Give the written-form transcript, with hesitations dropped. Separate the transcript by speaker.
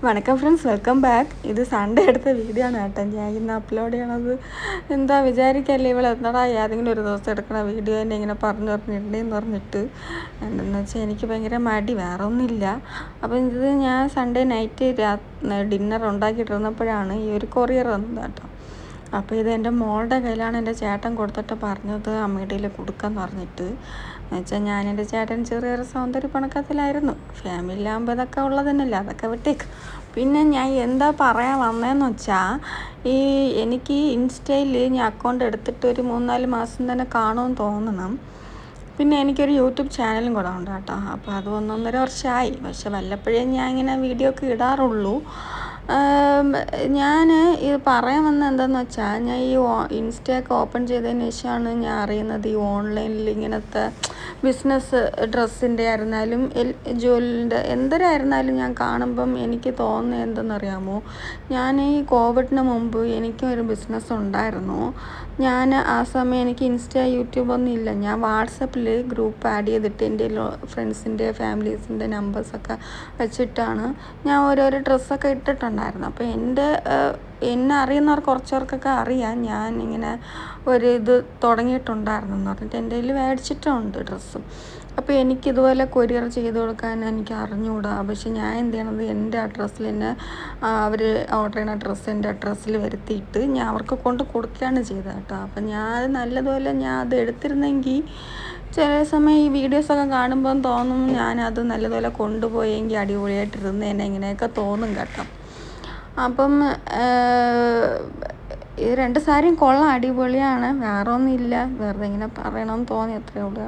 Speaker 1: വണക്കം friends, welcome back. ഇത് Sunday എടുത്ത വീഡിയോ ആണ് കേട്ടോ. ഞാൻ ഇന്ന് അപ്ലോഡ് ചെയ്യണത് എന്താ വിചാരിക്കല്ലേ, ഇവൾ എന്താടാ ഏതെങ്കിലും ഒരു ദിവസം എടുക്കണ വീഡിയോ തന്നെ ഇങ്ങനെ പറഞ്ഞിട്ടുണ്ടെന്ന് പറഞ്ഞിട്ട്. എന്തെന്ന് വെച്ചാൽ എനിക്ക് ഭയങ്കര മടി, വേറെ ഒന്നുമില്ല. അപ്പം ഇത് ഞാൻ സൺഡേ നൈറ്റ് ഡിന്നർ ഉണ്ടാക്കിയിട്ടിരുന്നപ്പോഴാണ് ഈ ഒരു കൊറിയർ വന്നത് കേട്ടോ. അപ്പോൾ ഇത് എൻ്റെ മോളുടെ കയ്യിലാണ് എൻ്റെ ചേട്ടൻ കൊടുത്തിട്ട് പറഞ്ഞത് അമ്മയുടെ കയ്യിൽ കൊടുക്കാമെന്ന് പറഞ്ഞിട്ട്. എന്നുവെച്ചാൽ ഞാൻ എൻ്റെ ചേട്ടൻ ചെറിയൊരു സൗന്ദര്യ പണക്കത്തിലായിരുന്നു. ഫാമിലിയിലാകുമ്പോൾ ഇതൊക്കെ ഉള്ളത് തന്നെയല്ലേ, അതൊക്കെ വിട്ടേക്ക്. പിന്നെ ഞാൻ എന്താ പറയാൻ വന്നതെന്ന് വെച്ചാൽ, എനിക്ക് ഇൻസ്റ്റയിൽ ഞാൻ അക്കൗണ്ട് എടുത്തിട്ട് ഒരു 3-4 മാസം തന്നെ കാണുമെന്ന് തോന്നണം. പിന്നെ എനിക്കൊരു യൂട്യൂബ് ചാനലും കൂടെ ഉണ്ട് കേട്ടോ. അപ്പോൾ അത് 1-1.5 വർഷമായി. പക്ഷെ വല്ലപ്പോഴേ ഞാൻ ഇങ്ങനെ വീഡിയോ ഒക്കെ ഇടാറുള്ളൂ. ഞാൻ ഇത് പറയാൻ വന്നത് എന്താണെന്ന് വെച്ചാൽ, ഞാൻ ഈ ഇൻസ്റ്റയൊക്കെ ഓപ്പൺ ചെയ്തതിന് ശേഷമാണ് ഞാൻ അറിയുന്നത് ഈ ഓൺലൈനിൽ ഇങ്ങനത്തെ ബിസിനസ്, ഡ്രസ്സിൻ്റെ ആയിരുന്നാലും ജോലിൻ്റെ എന്തരായിരുന്നാലും ഞാൻ കാണുമ്പം എനിക്ക് തോന്നുന്നത് എന്തെന്നറിയാമോ, ഞാൻ ഈ കോവിഡിന് മുമ്പ് എനിക്കും ഒരു ബിസിനസ് ഉണ്ടായിരുന്നു. ഞാൻ ആ സമയം എനിക്ക് ഇൻസ്റ്റ, യൂട്യൂബ് ഒന്നും ഇല്ല. ഞാൻ വാട്സപ്പിൽ ഗ്രൂപ്പ് ആഡ് ചെയ്തിട്ട് എൻ്റെ ഫ്രണ്ട്സിൻ്റെ, ഫാമിലീസിൻ്റെ നമ്പേഴ്സൊക്കെ വെച്ചിട്ടാണ് ഞാൻ ഓരോരോ ഡ്രസ്സൊക്കെ ഇട്ടിട്ടുണ്ടായിരുന്നു. അപ്പോൾ എന്നെ അറിയുന്നവർക്ക് കുറച്ചവർക്കൊക്കെ അറിയാം ഞാൻ ഇങ്ങനെ ഒരു ഇത് തുടങ്ങിയിട്ടുണ്ടായിരുന്നു എന്ന് പറഞ്ഞിട്ട് എൻ്റെ കയ്യിൽ മേടിച്ചിട്ടുണ്ട് ഡ്രസ്സും. അപ്പോൾ എനിക്കിതുപോലെ കൊറിയർ ചെയ്ത് കൊടുക്കാൻ എനിക്ക് അറിഞ്ഞുകൂടാ. പക്ഷെ ഞാൻ എന്ത് ചെയ്യണത്, എൻ്റെ അഡ്രസ്സിൽ തന്നെ അവർ ഓർഡർ ചെയ്യുന്ന ഡ്രസ്സ് എൻ്റെ അഡ്രസ്സിൽ വരുത്തിയിട്ട് ഞാൻ അവർക്ക് കൊണ്ട് കൊടുക്കുകയാണ് ചെയ്തത് കേട്ടോ. അപ്പം ഞാൻ നല്ലതുപോലെ അത് എടുത്തിരുന്നെങ്കിൽ, ചില സമയം ഈ വീഡിയോസൊക്കെ കാണുമ്പം തോന്നും ഞാനത് നല്ലതുപോലെ കൊണ്ടുപോയെങ്കിൽ അടിപൊളിയായിട്ടിരുന്നേനെ, ഇങ്ങനെയൊക്കെ തോന്നും കേട്ടോ. അപ്പം ഈ 2 സാരിയും കൊള്ളാം, അടിപൊളിയാണ്. വേറെ ഒന്നുമില്ല, വെറുതെ ഇങ്ങനെ പറയണമെന്ന് തോന്നി, അത്രയേ ഉള്ളൂ.